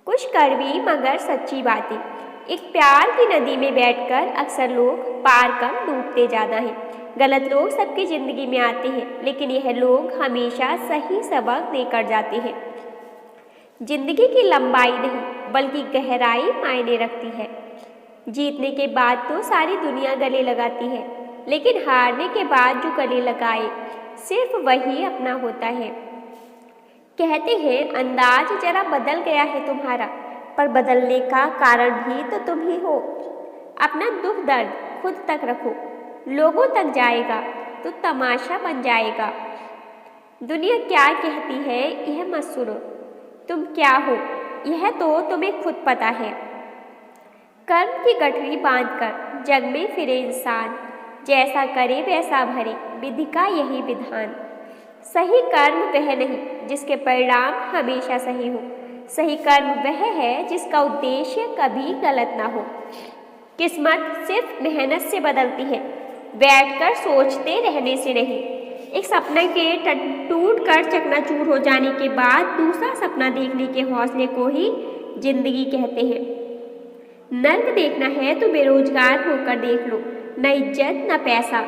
कुछ कड़वी मगर सच्ची बातें। एक प्यार की नदी में बैठकर अक्सर लोग पार कम डूबते ज़्यादा हैं। गलत लोग सबकी ज़िंदगी में आते हैं, लेकिन यह लोग हमेशा सही सबक देकर जाते हैं। जिंदगी की लंबाई नहीं बल्कि गहराई मायने रखती है। जीतने के बाद तो सारी दुनिया गले लगाती है, लेकिन हारने के बाद जो गले लगाए सिर्फ वही अपना होता है। कहते हैं अंदाज जरा बदल गया है तुम्हारा, पर बदलने का कारण भी तो तुम ही हो। अपना दुख दर्द खुद तक रखो, लोगों तक जाएगा तो तमाशा बन जाएगा। दुनिया क्या कहती है यह मत सुनो, तुम क्या हो यह तो तुम्हें खुद पता है। कर्म की गठरी बांधकर जग में फिरे इंसान, जैसा करे वैसा भरे विधि का यही विधान। सही कर्म वह नहीं जिसके परिणाम हमेशा सही हो, सही कर्म वह है जिसका उद्देश्य कभी गलत ना हो। किस्मत सिर्फ मेहनत से बदलती है, बैठकर सोचते रहने से नहीं। एक सपने के टूट कर चकनाचूर हो जाने के बाद दूसरा सपना देखने के हौसले को ही जिंदगी कहते हैं। नर्क देखना है तो बेरोजगार होकर देख लो, न इज्जत न पैसा,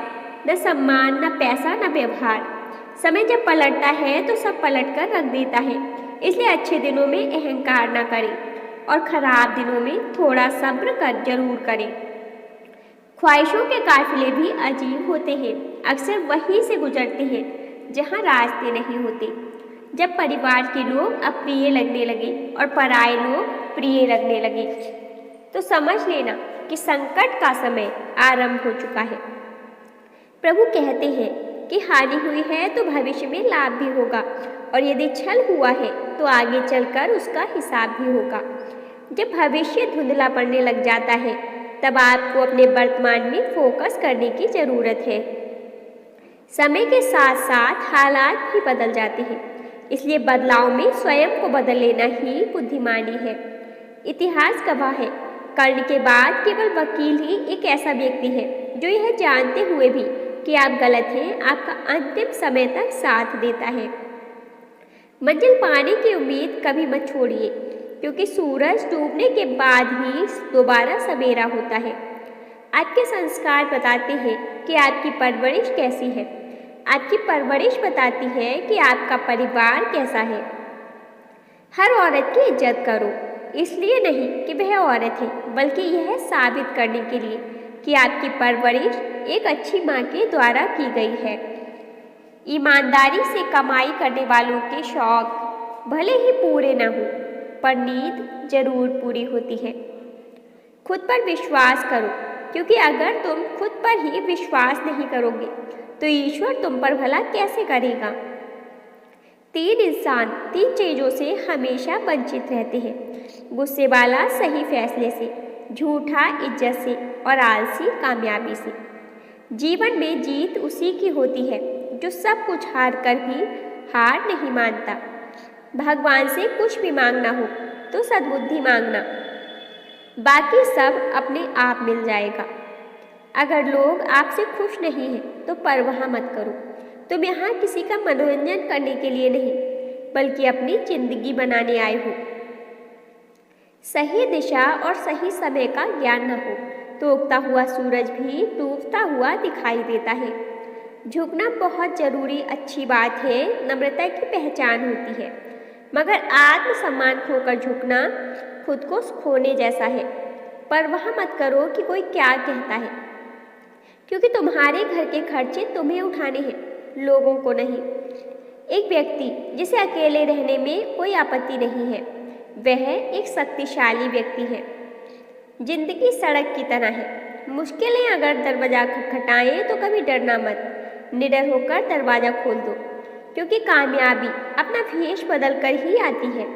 न सम्मान, न पैसा न व्यवहार। समय जब पलटता है तो सब पलट कर रख देता है, इसलिए अच्छे दिनों में अहंकार न करें और खराब दिनों में थोड़ा सब्र कर जरूर करें। ख्वाहिशों के काफिले भी अजीब होते हैं, अक्सर वहीं से गुजरते हैं जहां रास्ते नहीं होते। जब परिवार के लोग अप्रिय लगने लगे और पराये लोग प्रिय लगने लगे, तो समझ लेना कि संकट का समय आरंभ हो चुका है। प्रभु कहते हैं कि हानि हुई है तो भविष्य में लाभ भी होगा, और यदि छल हुआ है तो आगे चलकर उसका हिसाब भी होगा। जब भविष्य धुंधला पड़ने लग जाता है, तब आपको अपने वर्तमान में फोकस करने की जरूरत है। समय के साथ साथ हालात भी बदल जाते हैं, इसलिए बदलाव में स्वयं को बदल लेना ही बुद्धिमानी है। इतिहास गवाह है, कर्ण के बाद केवल वकील ही एक ऐसा व्यक्ति है जो यह जानते हुए भी कि आप गलत हैं, आपका अंतिम समय तक साथ देता है। मंजिल पाने की उम्मीद कभी मत छोड़िए, क्योंकि सूरज डूबने के बाद ही दोबारा सवेरा होता है। आपके संस्कार बताते हैं कि आपकी परवरिश कैसी है, आपकी परवरिश बताती है कि आपका परिवार कैसा है। हर औरत की इज्जत करो, इसलिए नहीं कि वह औरत है, बल्कि यह साबित करने के लिए कि आपकी परवरिश एक अच्छी माँ के द्वारा की गई है। ईमानदारी से कमाई करने वालों के शौक भले ही पूरे न हो, पर नींद जरूर पूरी होती है। खुद पर विश्वास करो, क्योंकि अगर तुम खुद पर ही विश्वास नहीं करोगे तो ईश्वर तुम पर भला कैसे करेगा। तीन इंसान तीन चीजों से हमेशा वंचित रहते हैं, गुस्से वाला सही फैसले से, झूठा इज्जत से, और आलसी कामयाबी से। जीवन में जीत उसी की होती है जो सब कुछ हार कर भी हार नहीं मानता। भगवान से कुछ भी मांगना हो तो सद्बुद्धि मांगना, बाकी सब अपने आप मिल जाएगा। अगर लोग आपसे खुश नहीं हैं तो परवाह मत करो, तुम यहाँ किसी का मनोरंजन करने के लिए नहीं, बल्कि अपनी जिंदगी बनाने आए हो। सही दिशा और सही समय का ज्ञान न हो तो उगता हुआ सूरज भी डूबता हुआ दिखाई देता है। झुकना बहुत जरूरी अच्छी बात है, नम्रता की पहचान होती है, मगर आत्मसम्मान खोकर झुकना खुद को खोने जैसा है। परवाह मत करो कि कोई क्या कहता है, क्योंकि तुम्हारे घर के खर्चे तुम्हें उठाने हैं, लोगों को नहीं। एक व्यक्ति जिसे अकेले रहने में कोई आपत्ति नहीं है, वह एक शक्तिशाली व्यक्ति है। जिंदगी सड़क की तरह है, मुश्किलें अगर दरवाजा खटखटाएं तो कभी डरना मत, निडर होकर दरवाजा खोल दो, क्योंकि कामयाबी अपना भेष बदल कर ही आती है।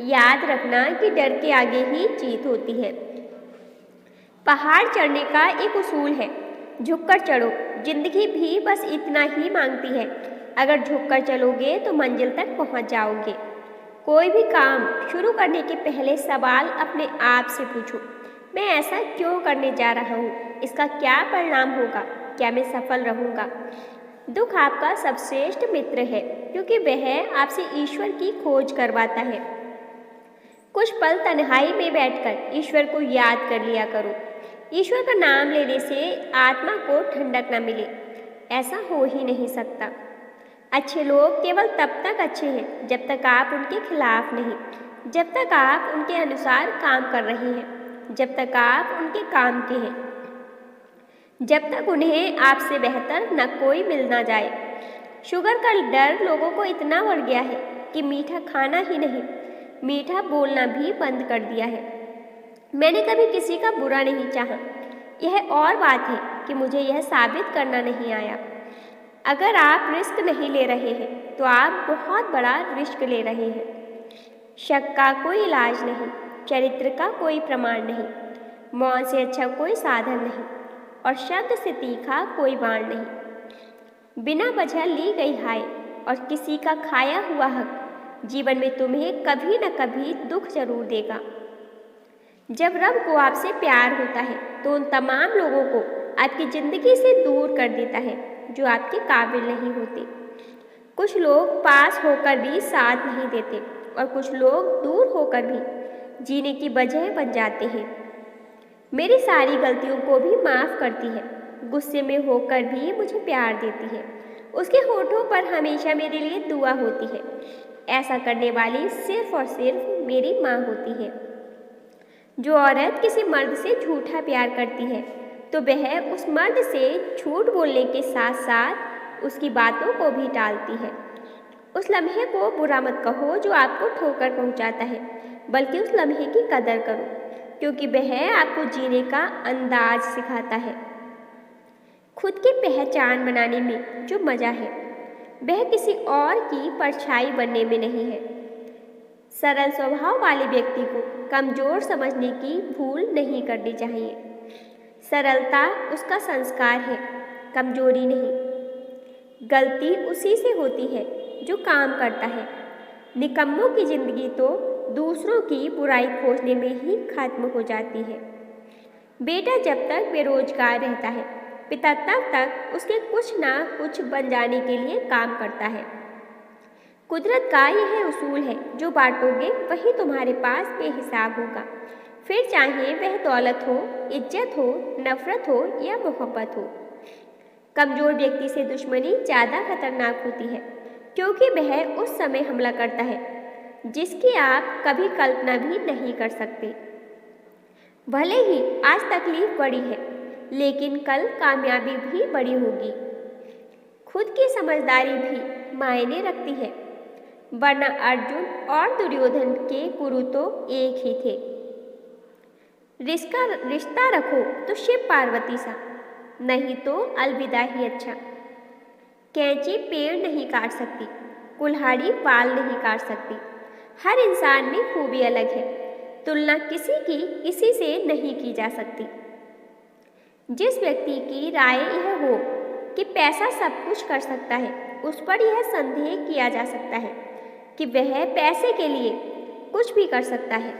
याद रखना कि डर के आगे ही जीत होती है। पहाड़ चढ़ने का एक उसूल है, झुककर चढ़ो। जिंदगी भी बस इतना ही मांगती है, अगर झुककर चलोगे तो मंजिल तक पहुंच जाओगे। कोई भी काम शुरू करने के पहले सवाल अपने आप से पूछो, मैं ऐसा क्यों करने जा रहा हूँ, इसका क्या परिणाम होगा, क्या मैं सफल रहूँगा। दुख आपका सर्वश्रेष्ठ मित्र है, क्योंकि वह आपसे ईश्वर की खोज करवाता है। कुछ पल तन्हाई में बैठकर ईश्वर को याद कर लिया करो। ईश्वर का नाम लेने से आत्मा को ठंडक न मिले, ऐसा हो ही नहीं सकता। अच्छे लोग केवल तब तक अच्छे हैं जब तक आप उनके खिलाफ नहीं, जब तक आप उनके अनुसार काम कर रहे हैं, जब तक आप उनके काम के हैं, जब तक उन्हें आपसे बेहतर न कोई मिल ना जाए। शुगर का डर लोगों को इतना बढ़ गया है कि मीठा खाना ही नहीं, मीठा बोलना भी बंद कर दिया है। मैंने कभी किसी का बुरा नहीं चाहा। यह और बात है कि मुझे यह साबित करना नहीं आया। अगर आप रिस्क नहीं ले रहे हैं तो आप बहुत बड़ा रिस्क ले रहे हैं। शक का कोई इलाज नहीं, चरित्र का कोई प्रमाण नहीं, मौन से अच्छा कोई साधन नहीं और शब्द से तीखा कोई बाण नहीं। बिना वजह ली गई हाय और किसी का खाया हुआ हक जीवन में तुम्हें कभी न कभी दुख जरूर देगा। जब रब को आपसे प्यार होता है तो उन तमाम लोगों को आपकी ज़िंदगी से दूर कर देता है जो आपके काबिल नहीं होते। कुछ लोग पास होकर भी साथ नहीं देते और कुछ लोग दूर होकर भी जीने की वजह बन जाते हैं। मेरी सारी गलतियों को भी माफ़ करती है, गुस्से में होकर भी मुझे प्यार देती है, उसके होठों पर हमेशा मेरे लिए दुआ होती है। ऐसा करने वाली सिर्फ और सिर्फ मेरी माँ होती है। जो औरत किसी मर्द से झूठा प्यार करती है तो वह उस मर्द से झूठ बोलने के साथ साथ उसकी बातों को भी टालती है। उस लम्हे को बुरा मत कहो जो आपको ठोकर पहुंचाता है, बल्कि उस लम्हे की कदर करो क्योंकि वह आपको जीने का अंदाज सिखाता है। खुद की पहचान बनाने में जो मज़ा है वह किसी और की परछाई बनने में नहीं है। सरल स्वभाव वाले व्यक्ति को कमज़ोर समझने की भूल नहीं करनी चाहिए। सरलता उसका संस्कार है, कमजोरी नहीं। गलती उसी से होती है जो काम करता है। निकम्मों की ज़िंदगी तो दूसरों की बुराई खोजने में ही खत्म हो जाती है। बेटा जब तक बेरोजगार रहता है, पिता तब तक उसके कुछ ना कुछ बन जाने के लिए काम करता है। कुदरत का यह उसूल है, जो बांटोगे वही तुम्हारे पास बेहिसाब होगा, फिर चाहे वह दौलत हो, इज्जत हो, नफरत हो या मोहब्बत हो। कमज़ोर व्यक्ति से दुश्मनी ज़्यादा खतरनाक होती है क्योंकि वह उस समय हमला करता है जिसकी आप कभी कल्पना भी नहीं कर सकते। भले ही आज तकलीफ बड़ी है, लेकिन कल कामयाबी भी बड़ी होगी। खुद की समझदारी भी मायने रखती है, वरना अर्जुन और दुर्योधन के गुरु तो एक ही थे। रिश्ता रखो तो शिव पार्वती सा, नहीं तो अलविदा ही अच्छा। कैंची पेड़ नहीं काट सकती, कुल्हाड़ी बाल नहीं काट सकती। हर इंसान में खूबी अलग है, तुलना किसी से नहीं की जा सकती। जिस व्यक्ति की राय यह हो कि पैसा सब कुछ कर सकता है, उस पर यह संदेह किया जा सकता है कि वह पैसे के लिए कुछ भी कर सकता है।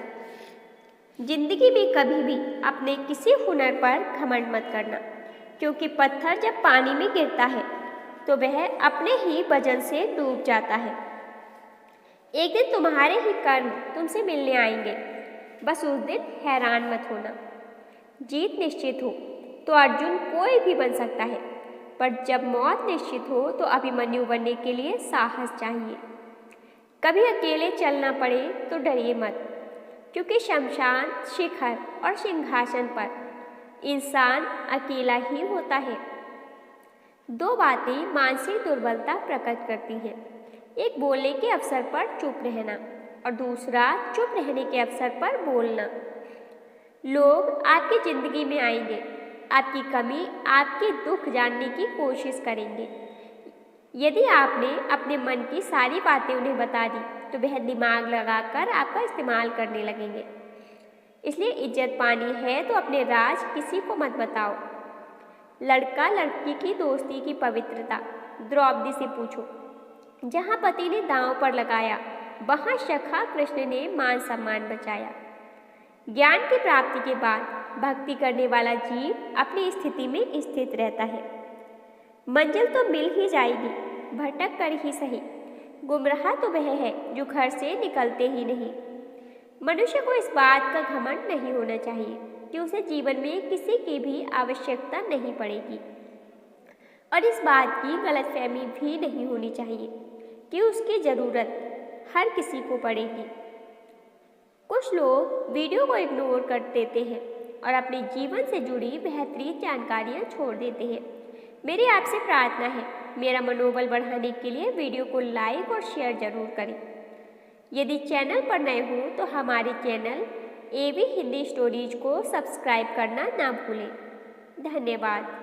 जिंदगी में कभी भी अपने किसी हुनर पर घमंड मत करना, क्योंकि पत्थर जब पानी में गिरता है तो वह अपने ही वजन से डूब जाता है। एक दिन तुम्हारे ही कर्म तुमसे मिलने आएंगे, बस उस दिन हैरान मत होना। जीत निश्चित हो तो अर्जुन कोई भी बन सकता है, पर जब मौत निश्चित हो तो अभिमन्यु बनने के लिए साहस चाहिए। कभी अकेले चलना पड़े तो डरिए मत, क्योंकि शमशान, शिखर और सिंहासन पर इंसान अकेला ही होता है। दो बातें मानसिक दुर्बलता प्रकट करती हैं, एक बोलने के अवसर पर चुप रहना और दूसरा चुप रहने के अवसर पर बोलना। लोग आपकी ज़िंदगी में आएंगे, आपकी कमी, आपके दुख जानने की कोशिश करेंगे। यदि आपने अपने मन की सारी बातें उन्हें बता दी तो वह दिमाग लगाकर आपका इस्तेमाल करने लगेंगे। इसलिए इज्जत पानी है तो अपने राज किसी को मत बताओ। लड़का लड़की की दोस्ती की पवित्रता द्रौपदी से पूछो। जहाँ पति ने दांव पर लगाया, वहाँ सखा कृष्ण ने मान सम्मान बचाया। ज्ञान की प्राप्ति के बाद भक्ति करने वाला जीव अपनी स्थिति में स्थित रहता है। मंजिल तो मिल ही जाएगी, भटक कर ही सही। गुमराह तो वह है जो घर से निकलते ही नहीं। मनुष्य को इस बात का घमंड नहीं होना चाहिए कि उसे जीवन में किसी की भी आवश्यकता नहीं पड़ेगी, और इस बात की गलतफहमी भी नहीं होनी चाहिए कि उसकी ज़रूरत हर किसी को पड़ेगी। कुछ लोग वीडियो को इग्नोर कर देते हैं और अपने जीवन से जुड़ी बेहतरीन जानकारियां छोड़ देते हैं। मेरी आपसे प्रार्थना है, मेरा मनोबल बढ़ाने के लिए वीडियो को लाइक और शेयर जरूर करें। यदि चैनल पर नए हो तो हमारे चैनल AB हिंदी स्टोरीज को सब्सक्राइब करना ना भूलें। धन्यवाद।